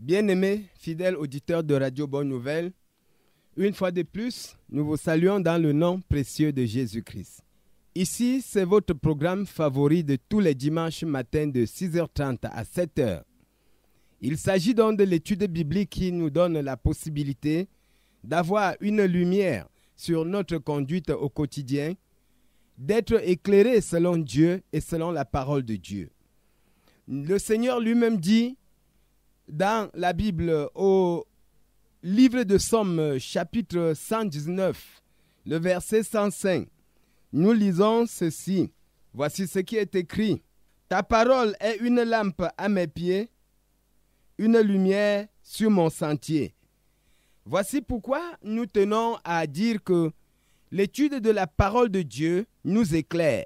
Bien-aimés, fidèles auditeurs de Radio Bonne Nouvelle, une fois de plus, nous vous saluons dans le nom précieux de Jésus-Christ. Ici, c'est votre programme favori de tous les dimanches matins de 6h30 à 7h. Il s'agit donc de l'étude biblique qui nous donne la possibilité d'avoir une lumière sur notre conduite au quotidien, d'être éclairé selon Dieu et selon la parole de Dieu. Le Seigneur lui-même dit dans la Bible au livre de Psaume chapitre 119, le verset 105, nous lisons ceci. Voici ce qui est écrit. Ta parole est une lampe à mes pieds, une lumière sur mon sentier. Voici pourquoi nous tenons à dire que l'étude de la parole de Dieu nous éclaire.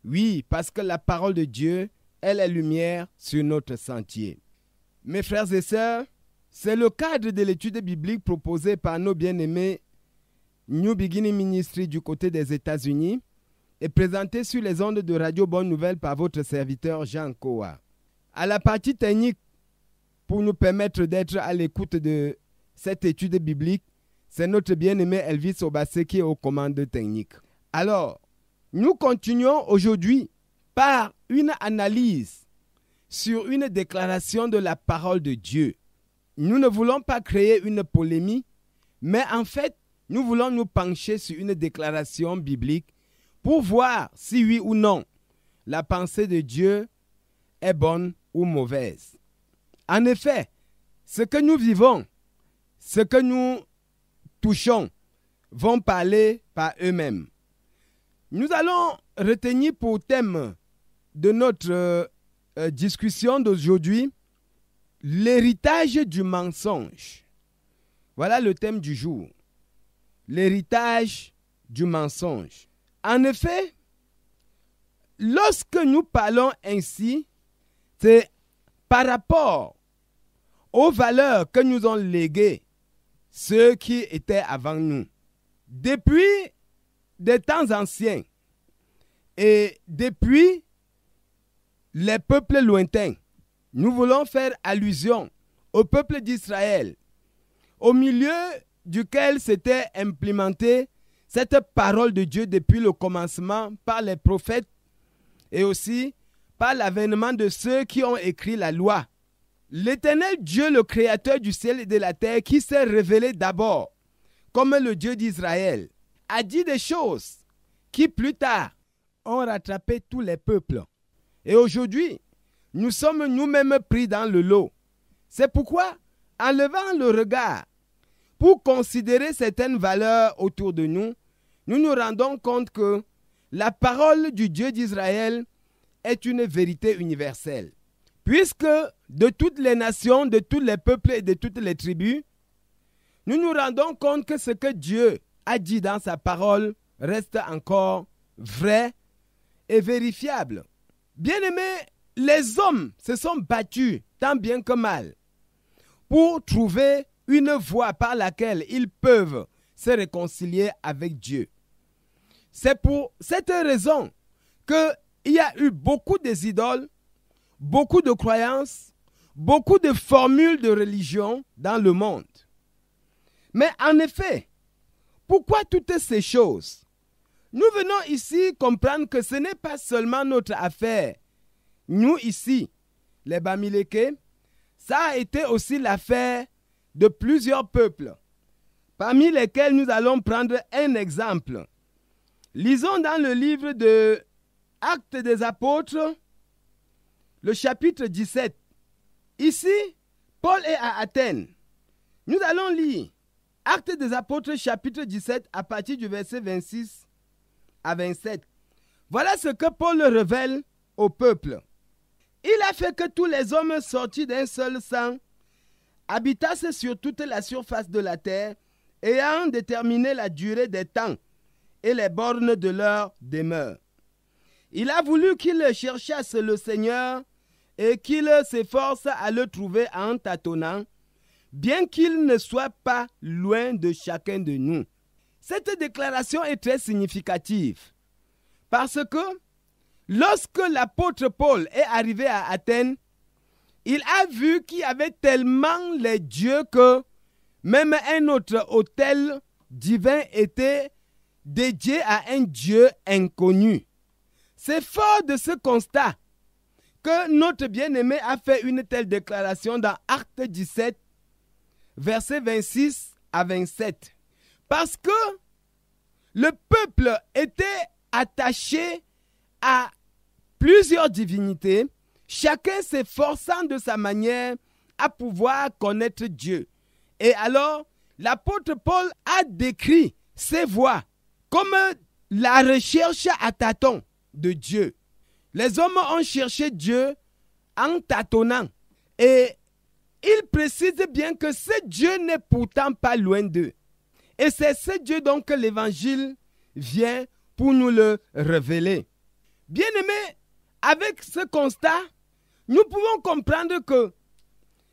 Oui, parce que la parole de Dieu est la lumière sur notre sentier. Mes frères et sœurs, c'est le cadre de l'étude biblique proposée par nos bien-aimés New Beginning Ministry du côté des États-Unis et présenté sur les ondes de Radio Bonne Nouvelle par votre serviteur Jean Koa. À la partie technique, pour nous permettre d'être à l'écoute de cette étude biblique, c'est notre bien-aimé Elvis Obase qui est aux commandes techniques. Alors, nous continuons aujourd'hui par une analyse sur une déclaration de la parole de Dieu. Nous ne voulons pas créer une polémique, mais en fait, nous voulons nous pencher sur une déclaration biblique pour voir si oui ou non la pensée de Dieu est bonne ou mauvaise. En effet, ce que nous vivons, ce que nous touchons, vont parler par eux-mêmes. Nous allons retenir pour thème de notre discussion d'aujourd'hui l'héritage du mensonge. Voilà le thème du jour. L'héritage du mensonge. En effet, lorsque nous parlons ainsi, c'est par rapport aux valeurs que nous ont léguées ceux qui étaient avant nous. Depuis des temps anciens et depuis les peuples lointains, nous voulons faire allusion au peuple d'Israël, au milieu duquel s'était implémentée cette parole de Dieu depuis le commencement par les prophètes et aussi par l'avènement de ceux qui ont écrit la loi. L'Éternel Dieu, le Créateur du ciel et de la terre, qui s'est révélé d'abord comme le Dieu d'Israël, a dit des choses qui plus tard ont rattrapé tous les peuples. Et aujourd'hui, nous sommes nous-mêmes pris dans le lot. C'est pourquoi, en levant le regard pour considérer certaines valeurs autour de nous, nous nous rendons compte que la parole du Dieu d'Israël est une vérité universelle. Puisque de toutes les nations, de tous les peuples et de toutes les tribus, nous nous rendons compte que ce que Dieu a dit dans sa parole reste encore vrai et vérifiable. Bien-aimés, les hommes se sont battus tant bien que mal pour trouver une voie par laquelle ils peuvent se réconcilier avec Dieu. C'est pour cette raison qu'il y a eu beaucoup d'idoles, beaucoup de croyances, beaucoup de formules de religion dans le monde. Mais en effet, pourquoi toutes ces choses? Nous venons ici comprendre que ce n'est pas seulement notre affaire. Nous ici, les Bamileke, ça a été aussi l'affaire de plusieurs peuples, parmi lesquels nous allons prendre un exemple. Lisons dans le livre de Actes des Apôtres, le chapitre 17. Ici, Paul est à Athènes. Nous allons lire Actes des Apôtres, chapitre 17, à partir du verset 26 à 27. Voilà ce que Paul révèle au peuple. Il a fait que tous les hommes sortis d'un seul sang habitassent sur toute la surface de la terre, ayant déterminé la durée des temps et les bornes de leur demeure. Il a voulu qu'ils cherchassent le Seigneur et qu'ils s'efforcent à le trouver en tâtonnant, bien qu'il ne soit pas loin de chacun de nous. Cette déclaration est très significative parce que lorsque l'apôtre Paul est arrivé à Athènes, il a vu qu'il y avait tellement les dieux que même un autre autel divin était dédié à un Dieu inconnu. C'est fort de ce constat que notre bien-aimé a fait une telle déclaration dans Actes 17, versets 26 à 27. Parce que le peuple était attaché à plusieurs divinités, chacun s'efforçant de sa manière à pouvoir connaître Dieu. Et alors, l'apôtre Paul a décrit ces voies comme la recherche à tâtons de Dieu. Les hommes ont cherché Dieu en tâtonnant. Et il précise bien que ce Dieu n'est pourtant pas loin d'eux. Et c'est ce Dieu donc que l'Évangile vient pour nous le révéler. Bien-aimés, avec ce constat, nous pouvons comprendre que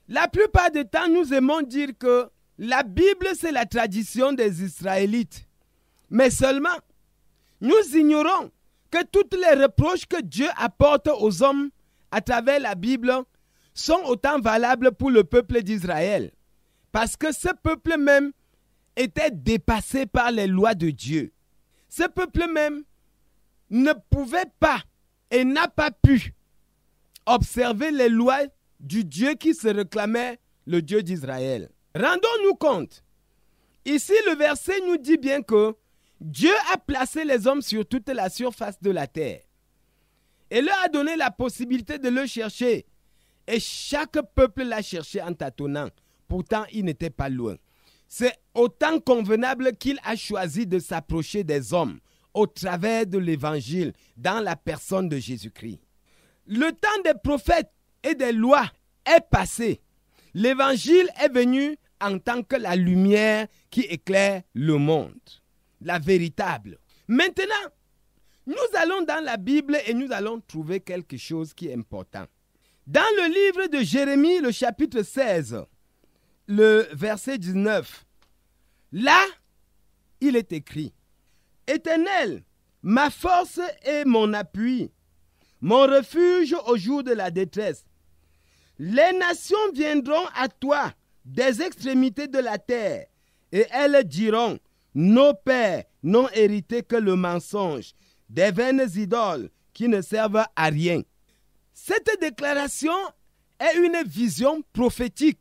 la plupart du temps, nous aimons dire que la Bible, c'est la tradition des Israélites. Mais seulement, nous ignorons que toutes les reproches que Dieu apporte aux hommes à travers la Bible sont autant valables pour le peuple d'Israël. Parce que ce peuple même était dépassé par les lois de Dieu. Ce peuple même ne pouvait pas et n'a pas pu observer les lois du Dieu qui se réclamait le Dieu d'Israël. Rendons-nous compte. Ici, le verset nous dit bien que Dieu a placé les hommes sur toute la surface de la terre et leur a donné la possibilité de le chercher. Et chaque peuple l'a cherché en tâtonnant. Pourtant, il n'était pas loin. C'est autant convenable qu'il a choisi de s'approcher des hommes au travers de l'Évangile dans la personne de Jésus-Christ. Le temps des prophètes et des lois est passé. L'Évangile est venu en tant que la lumière qui éclaire le monde. La véritable. Maintenant, nous allons dans la Bible et nous allons trouver quelque chose qui est important. Dans le livre de Jérémie, le chapitre 16, le verset 19, là, il est écrit: Éternel, ma force et mon appui, mon refuge au jour de la détresse. Les nations viendront à toi des extrémités de la terre, et elles diront: nos pères n'ont hérité que le mensonge, des vaines idoles qui ne servent à rien. Cette déclaration est une vision prophétique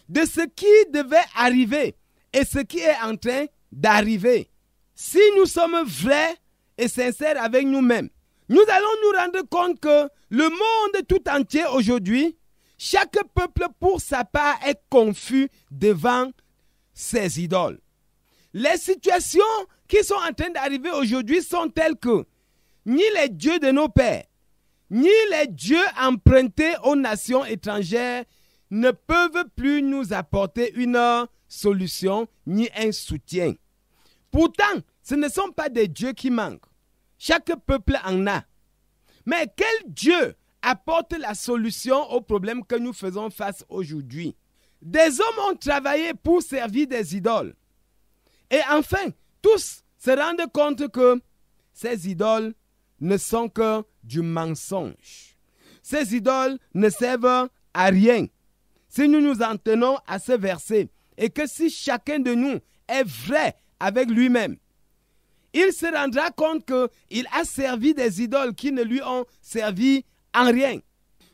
de ce qui devait arriver et ce qui est en train d'arriver. Si nous sommes vrais et sincères avec nous-mêmes, nous allons nous rendre compte que le monde tout entier aujourd'hui, chaque peuple pour sa part est confus devant ses idoles. Les situations qui sont en train d'arriver aujourd'hui sont telles que ni les dieux de nos pères, ni les dieux empruntés aux nations étrangères ne peuvent plus nous apporter une solution ni un soutien. Pourtant, ce ne sont pas des dieux qui manquent. Chaque peuple en a. Mais quel Dieu apporte la solution aux problèmes que nous faisons face aujourd'hui? Des hommes ont travaillé pour servir des idoles. Et enfin, tous se rendent compte que ces idoles ne sont que du mensonge. Ces idoles ne servent à rien. Si nous nous en tenons à ce verset, et que si chacun de nous est vrai avec lui-même, il se rendra compte qu'il a servi des idoles qui ne lui ont servi en rien.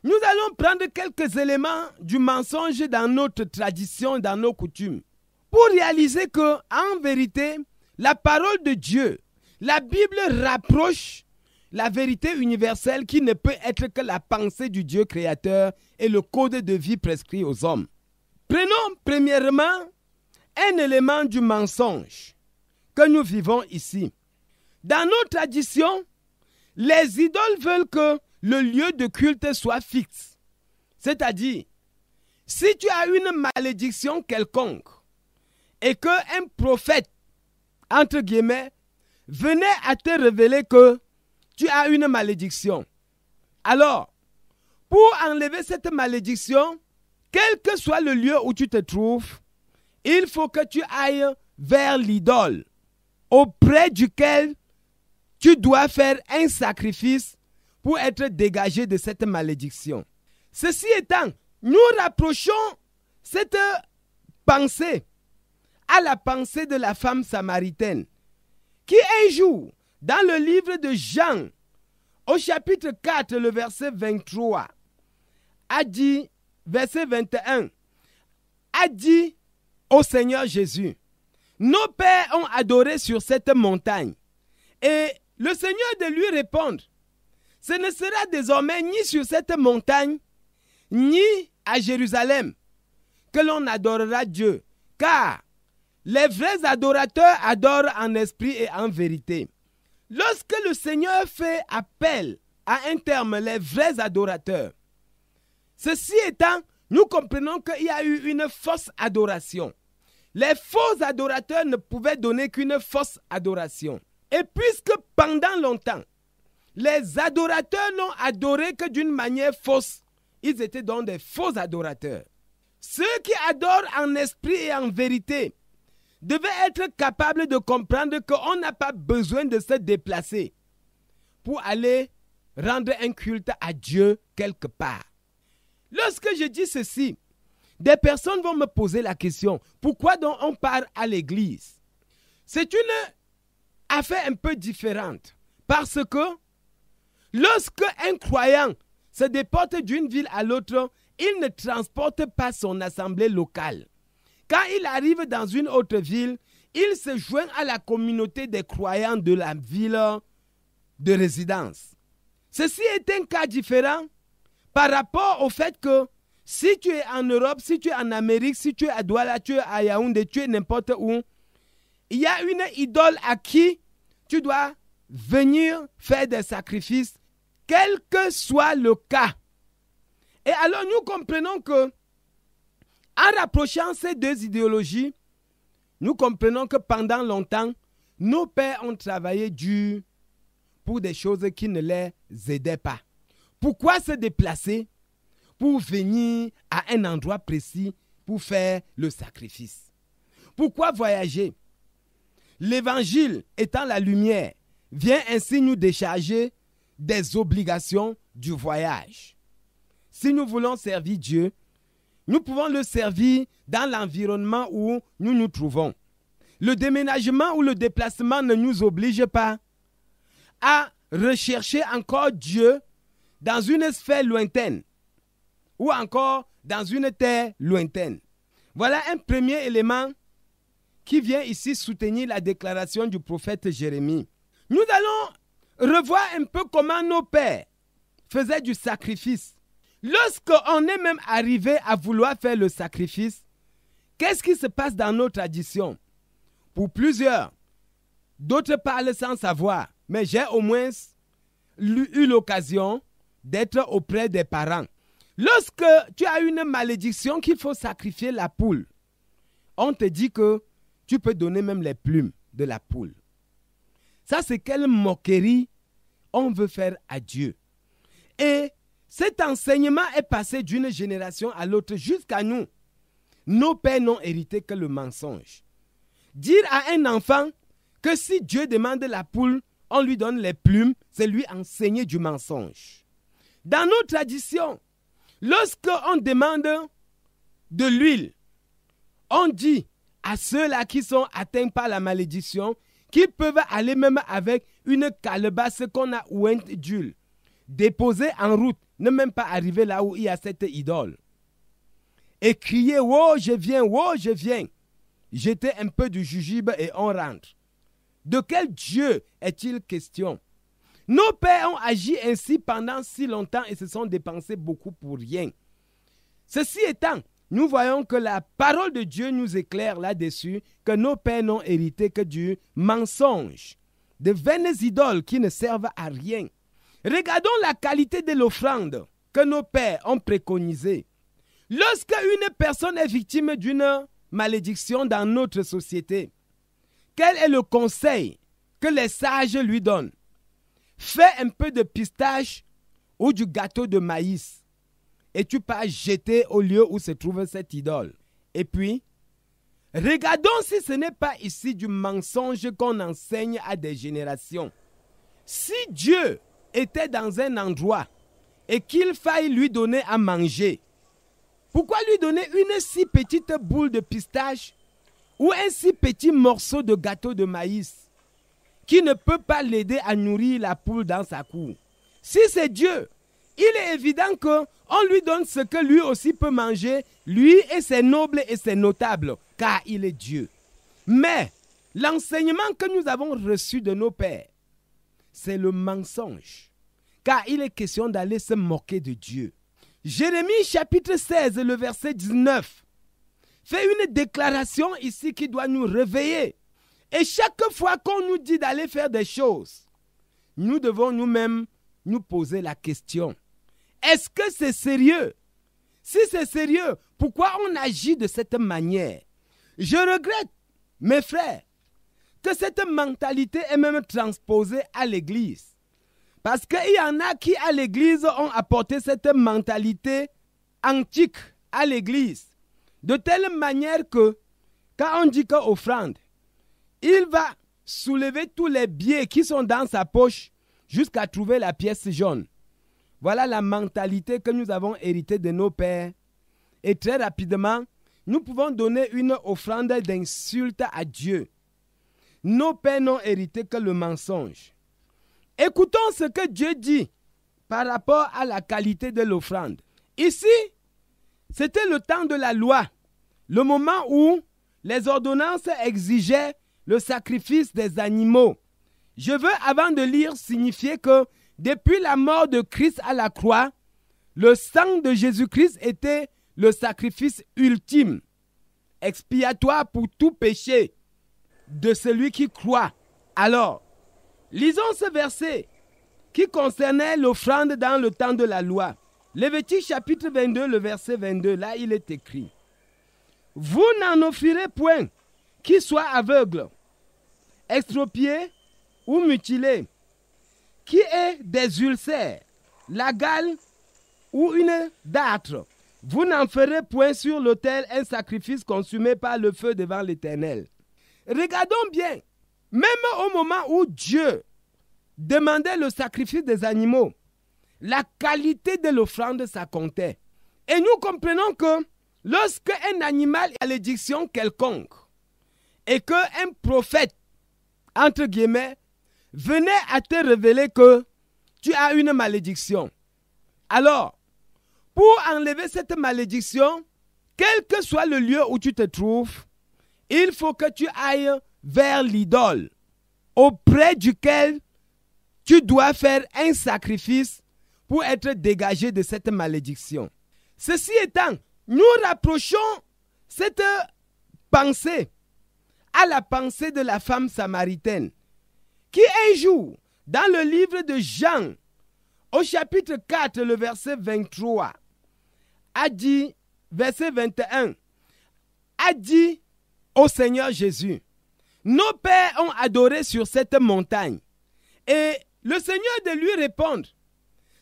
Nous allons prendre quelques éléments du mensonge dans notre tradition, dans nos coutumes, pour réaliser que, en vérité, la parole de Dieu, la Bible rapproche la vérité universelle qui ne peut être que la pensée du Dieu créateur et le code de vie prescrit aux hommes. Prenons premièrement un élément du mensonge que nous vivons ici. Dans nos traditions, les idoles veulent que le lieu de culte soit fixe. C'est-à-dire, si tu as une malédiction quelconque et qu'un prophète, entre guillemets, venait à te révéler que tu as une malédiction, alors, pour enlever cette malédiction, quel que soit le lieu où tu te trouves, il faut que tu ailles vers l'idole, auprès duquel tu dois faire un sacrifice pour être dégagé de cette malédiction. Ceci étant, nous rapprochons cette pensée à la pensée de la femme samaritaine qui un jour, dans le livre de Jean, au chapitre 4, le verset 23, a dit, verset 21, a dit au Seigneur Jésus, nos pères ont adoré sur cette montagne. Et le Seigneur de lui répondre, ce ne sera désormais ni sur cette montagne, ni à Jérusalem que l'on adorera Dieu, car les vrais adorateurs adorent en esprit et en vérité. Lorsque le Seigneur fait appel à un terme, les vrais adorateurs, ceci étant, nous comprenons qu'il y a eu une fausse adoration. Les faux adorateurs ne pouvaient donner qu'une fausse adoration. Et puisque pendant longtemps, les adorateurs n'ont adoré que d'une manière fausse, ils étaient donc des faux adorateurs. Ceux qui adorent en esprit et en vérité devaient être capables de comprendre qu'on n'a pas besoin de se déplacer pour aller rendre un culte à Dieu quelque part. Lorsque je dis ceci, des personnes vont me poser la question, pourquoi donc on part à l'église? C'est une affaire un peu différente, parce que lorsque un croyant se déporte d'une ville à l'autre, il ne transporte pas son assemblée locale. Quand il arrive dans une autre ville, il se joint à la communauté des croyants de la ville de résidence. Ceci est un cas différent par rapport au fait que si tu es en Europe, si tu es en Amérique, si tu es à Douala, tu es à Yaoundé, tu es n'importe où, il y a une idole à qui tu dois venir faire des sacrifices, quel que soit le cas. Et alors nous comprenons que, en rapprochant ces deux idéologies, nous comprenons que pendant longtemps, nos pères ont travaillé dur pour des choses qui ne les aidaient pas. Pourquoi se déplacer pour venir à un endroit précis pour faire le sacrifice? Pourquoi voyager? L'évangile étant la lumière, vient ainsi nous décharger des obligations du voyage. Si nous voulons servir Dieu, nous pouvons le servir dans l'environnement où nous nous trouvons. Le déménagement ou le déplacement ne nous oblige pas à rechercher encore Dieu dans une sphère lointaine ou encore dans une terre lointaine. Voilà un premier élément qui vient ici soutenir la déclaration du prophète Jérémie. Nous allons revoir un peu comment nos pères faisaient du sacrifice. Lorsqu'on est même arrivé à vouloir faire le sacrifice, qu'est-ce qui se passe dans nos traditions? Pour plusieurs, d'autres parlent sans savoir, mais j'ai au moins eu l'occasion d'être auprès des parents. Lorsque tu as une malédiction qu'il faut sacrifier la poule, on te dit que tu peux donner même les plumes de la poule. Ça, c'est quelle moquerie on veut faire à Dieu. Et cet enseignement est passé d'une génération à l'autre jusqu'à nous. Nos pères n'ont hérité que le mensonge. Dire à un enfant que si Dieu demande la poule, on lui donne les plumes, c'est lui enseigner du mensonge. Dans nos traditions, lorsqu'on demande de l'huile, on dit à ceux-là qui sont atteints par la malédiction qu'ils peuvent aller même avec une calebasse qu'on a ointe d'huile, déposer en route, ne même pas arriver là où il y a cette idole. Et crier « Oh, je viens, oh, je viens !» Jeter un peu du jujube et on rentre. De quel Dieu est-il question? Nos pères ont agi ainsi pendant si longtemps et se sont dépensés beaucoup pour rien. Ceci étant, nous voyons que la parole de Dieu nous éclaire là-dessus, que nos pères n'ont hérité que du mensonge, de vaines idoles qui ne servent à rien. Regardons la qualité de l'offrande que nos pères ont préconisée. Lorsque une personne est victime d'une malédiction dans notre société, quel est le conseil que les sages lui donnent? Fais un peu de pistache ou du gâteau de maïs et tu peux jeter au lieu où se trouve cette idole. Et puis, regardons si ce n'est pas ici du mensonge qu'on enseigne à des générations. Si Dieu était dans un endroit et qu'il faille lui donner à manger, Pourquoi lui donner une si petite boule de pistache ou un si petit morceau de gâteau de maïs qui ne peut pas l'aider à nourrir la poule dans sa cour? Si c'est Dieu, il est évident qu'on lui donne ce que lui aussi peut manger, lui et ses nobles et ses notables, car il est Dieu. Mais l'enseignement que nous avons reçu de nos pères, c'est le mensonge, car il est question d'aller se moquer de Dieu. Jérémie chapitre 16, le verset 19, fait une déclaration ici qui doit nous réveiller. Et chaque fois qu'on nous dit d'aller faire des choses, nous devons nous-mêmes nous poser la question. Est-ce que c'est sérieux? Si c'est sérieux, pourquoi on agit de cette manière? Je regrette, mes frères, que cette mentalité est même transposée à l'église. Parce qu'il y en a qui, à l'église, ont apporté cette mentalité antique à l'église. De telle manière que, quand on dit qu'offrande, il va soulever tous les billets qui sont dans sa poche jusqu'à trouver la pièce jaune. Voilà la mentalité que nous avons héritée de nos pères. Et très rapidement, nous pouvons donner une offrande d'insulte à Dieu. Nos pères n'ont hérité que le mensonge. Écoutons ce que Dieu dit par rapport à la qualité de l'offrande. Ici, c'était le temps de la loi, le moment où les ordonnances exigeaient le sacrifice des animaux. Je veux, avant de lire, signifier que depuis la mort de Christ à la croix, le sang de Jésus-Christ était le sacrifice ultime, expiatoire pour tout péché de celui qui croit. Alors, lisons ce verset qui concernait l'offrande dans le temps de la loi. Lévitique chapitre 22, le verset 22, là il est écrit: « Vous n'en offrirez point qui soit aveugle, extropié ou mutilé, qui ait des ulcères, la gale ou une dartre. Vous n'en ferez point sur l'autel un sacrifice consumé par le feu devant l'Éternel. » Regardons bien, même au moment où Dieu demandait le sacrifice des animaux, la qualité de l'offrande, ça comptait. Et nous comprenons que lorsque un animal a malédiction quelconque et qu'un prophète, entre guillemets, venait à te révéler que tu as une malédiction, alors, pour enlever cette malédiction, quel que soit le lieu où tu te trouves, il faut que tu ailles vers l'idole, auprès duquel tu dois faire un sacrifice pour être dégagé de cette malédiction. Ceci étant, nous rapprochons cette pensée à la pensée de la femme samaritaine, qui un jour, dans le livre de Jean, au chapitre 4, le verset 23, a dit, verset 21, a dit au Seigneur Jésus: nos pères ont adoré sur cette montagne. Et le Seigneur de lui répondre: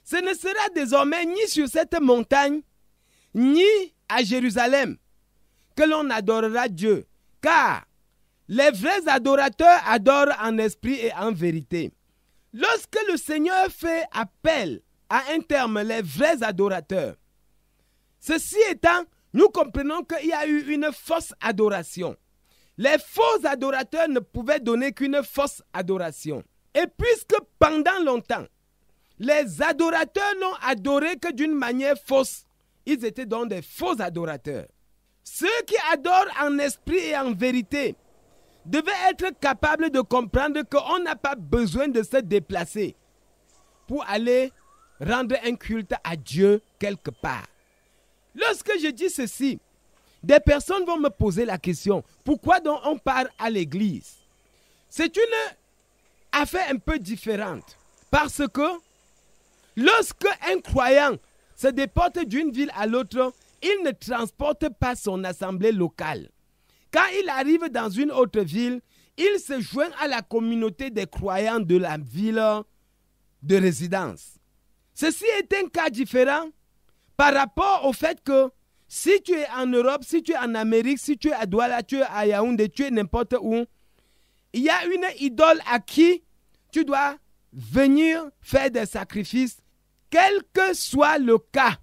ce ne sera désormais ni sur cette montagne, ni à Jérusalem que l'on adorera Dieu, car les vrais adorateurs adorent en esprit et en vérité. Lorsque le Seigneur fait appel à un terme, les vrais adorateurs, ceci étant, nous comprenons qu'il y a eu une fausse adoration. Les faux adorateurs ne pouvaient donner qu'une fausse adoration. Et puisque pendant longtemps, les adorateurs n'ont adoré que d'une manière fausse, ils étaient donc des faux adorateurs. Ceux qui adorent en esprit et en vérité devaient être capables de comprendre qu'on n'a pas besoin de se déplacer pour aller rendre un culte à Dieu quelque part. Lorsque je dis ceci, des personnes vont me poser la question: pourquoi donc on part à l'église? C'est une affaire un peu différente, parce que lorsque un croyant se déporte d'une ville à l'autre, il ne transporte pas son assemblée locale. Quand il arrive dans une autre ville, il se joint à la communauté des croyants de la ville de résidence. Ceci est un cas différent par rapport au fait que si tu es en Europe, si tu es en Amérique, si tu es à Douala, tu es à Yaoundé, tu es n'importe où, il y a une idole à qui tu dois venir faire des sacrifices, quel que soit le cas.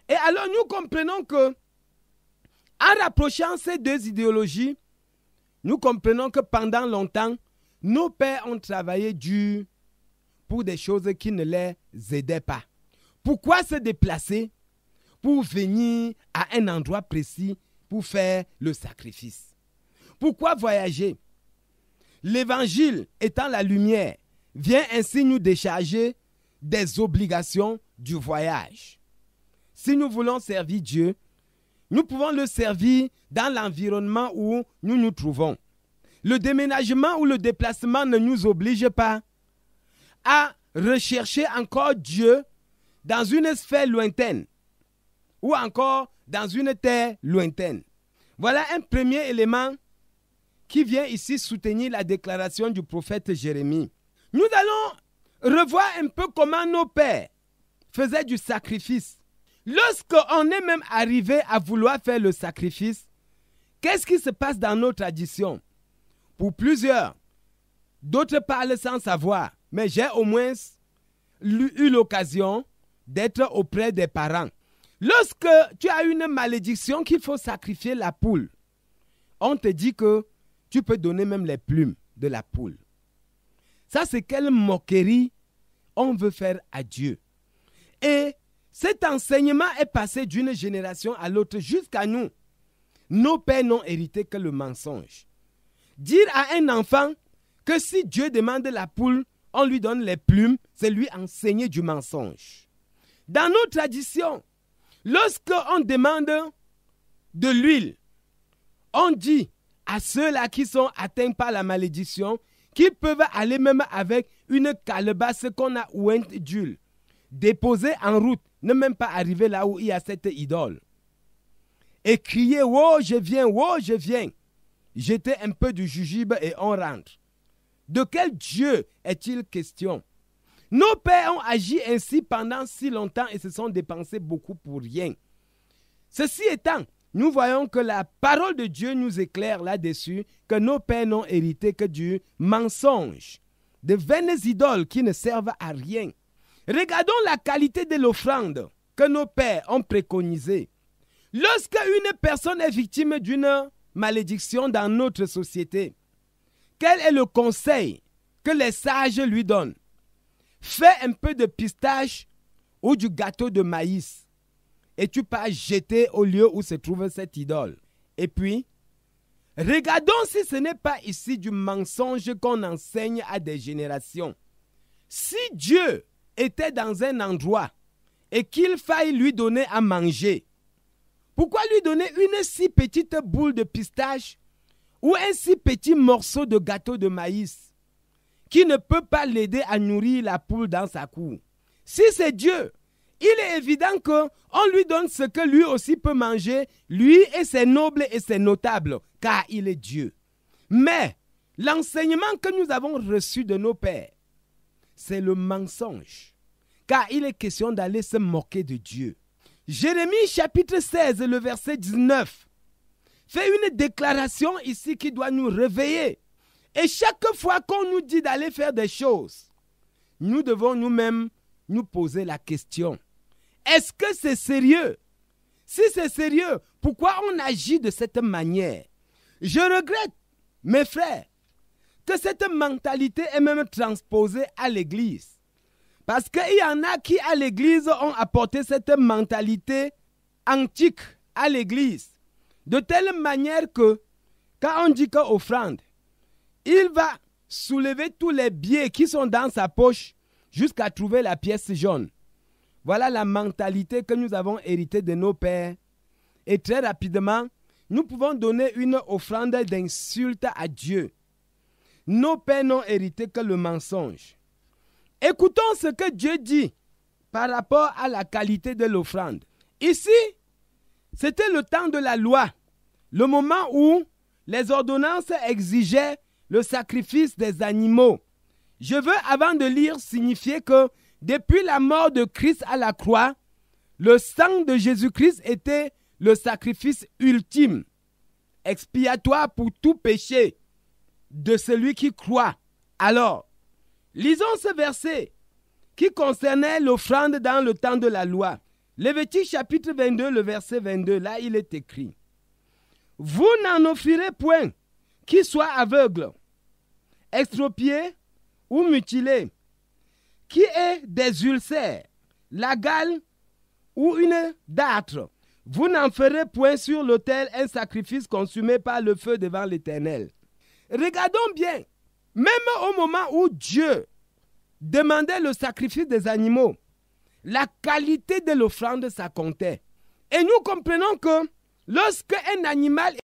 Et alors nous comprenons que, en rapprochant ces deux idéologies, nous comprenons que pendant longtemps, nos pères ont travaillé dur pour des choses qui ne les aidaient pas. Pourquoi se déplacer pour venir à un endroit précis pour faire le sacrifice? Pourquoi voyager? L'évangile étant la lumière, vient ainsi nous décharger des obligations du voyage. Si nous voulons servir Dieu, nous pouvons le servir dans l'environnement où nous nous trouvons. Le déménagement ou le déplacement ne nous oblige pas à rechercher encore Dieu dans une sphère lointaine ou encore dans une terre lointaine. Voilà un premier élément qui vient ici soutenir la déclaration du prophète Jérémie. Nous allons revoir un peu comment nos pères faisaient du sacrifice. Lorsqu'on est même arrivé à vouloir faire le sacrifice, qu'est-ce qui se passe dans nos traditions? Pour plusieurs, d'autres parlent sans savoir, mais j'ai au moins eu l'occasion d'être auprès des parents. Lorsque tu as une malédiction qu'il faut sacrifier la poule, on te dit que tu peux donner même les plumes de la poule. Ça, c'est quelle moquerie on veut faire à Dieu. Et cet enseignement est passé d'une génération à l'autre jusqu'à nous. Nos pères n'ont hérité que le mensonge. Dire à un enfant que si Dieu demande la poule, on lui donne les plumes, c'est lui enseigner du mensonge. Dans nos traditions, lorsqu'on demande de l'huile, on dit à ceux-là qui sont atteints par la malédiction qu'ils peuvent aller même avec une calebasse qu'on a ointe d'huile, déposer en route, ne même pas arriver là où il y a cette idole, et crier « Oh, je viens, oh, je viens !» Jeter un peu du jujube et on rentre. De quel Dieu est-il question? Nos pères ont agi ainsi pendant si longtemps et se sont dépensés beaucoup pour rien. Ceci étant, nous voyons que la parole de Dieu nous éclaire là-dessus, que nos pères n'ont hérité que du mensonge, de vaines idoles qui ne servent à rien. Regardons la qualité de l'offrande que nos pères ont préconisée. Lorsque une personne est victime d'une malédiction dans notre société, quel est le conseil que les sages lui donnent? Fais un peu de pistache ou du gâteau de maïs et tu peux jeter au lieu où se trouve cette idole. Et puis, regardons si ce n'est pas ici du mensonge qu'on enseigne à des générations. Si Dieu était dans un endroit et qu'il faille lui donner à manger, pourquoi lui donner une si petite boule de pistache ou un si petit morceau de gâteau de maïs qui ne peut pas l'aider à nourrir la poule dans sa cour? Si c'est Dieu, il est évident qu'on lui donne ce que lui aussi peut manger, lui et ses nobles et ses notables, car il est Dieu. Mais l'enseignement que nous avons reçu de nos pères, c'est le mensonge, car il est question d'aller se moquer de Dieu. Jérémie chapitre 16, le verset 19, fait une déclaration ici qui doit nous réveiller. Et chaque fois qu'on nous dit d'aller faire des choses, nous devons nous-mêmes nous poser la question. Est-ce que c'est sérieux? Si c'est sérieux, pourquoi on agit de cette manière? Je regrette, mes frères, que cette mentalité est même transposée à l'église. Parce qu'il y en a qui, à l'église, ont apporté cette mentalité antique à l'église. De telle manière que, quand on dit qu'offrande, il va soulever tous les billets qui sont dans sa poche jusqu'à trouver la pièce jaune. Voilà la mentalité que nous avons héritée de nos pères. Et très rapidement, nous pouvons donner une offrande d'insulte à Dieu. Nos pères n'ont hérité que le mensonge. Écoutons ce que Dieu dit par rapport à la qualité de l'offrande. Ici, c'était le temps de la loi, le moment où les ordonnances exigeaient le sacrifice des animaux. Je veux, avant de lire, signifier que depuis la mort de Christ à la croix, le sang de Jésus-Christ était le sacrifice ultime, expiatoire pour tout péché de celui qui croit. Alors, lisons ce verset qui concernait l'offrande dans le temps de la loi. Lévitique chapitre 22, le verset 22, là il est écrit: vous n'en offrirez point qui soit aveugle, extropié ou mutilé, qui ait des ulcères, la gale ou une dartre. Vous n'en ferez point sur l'autel un sacrifice consumé par le feu devant l'Éternel. Regardons bien, même au moment où Dieu demandait le sacrifice des animaux, la qualité de l'offrande, ça comptait. Et nous comprenons que lorsque un animal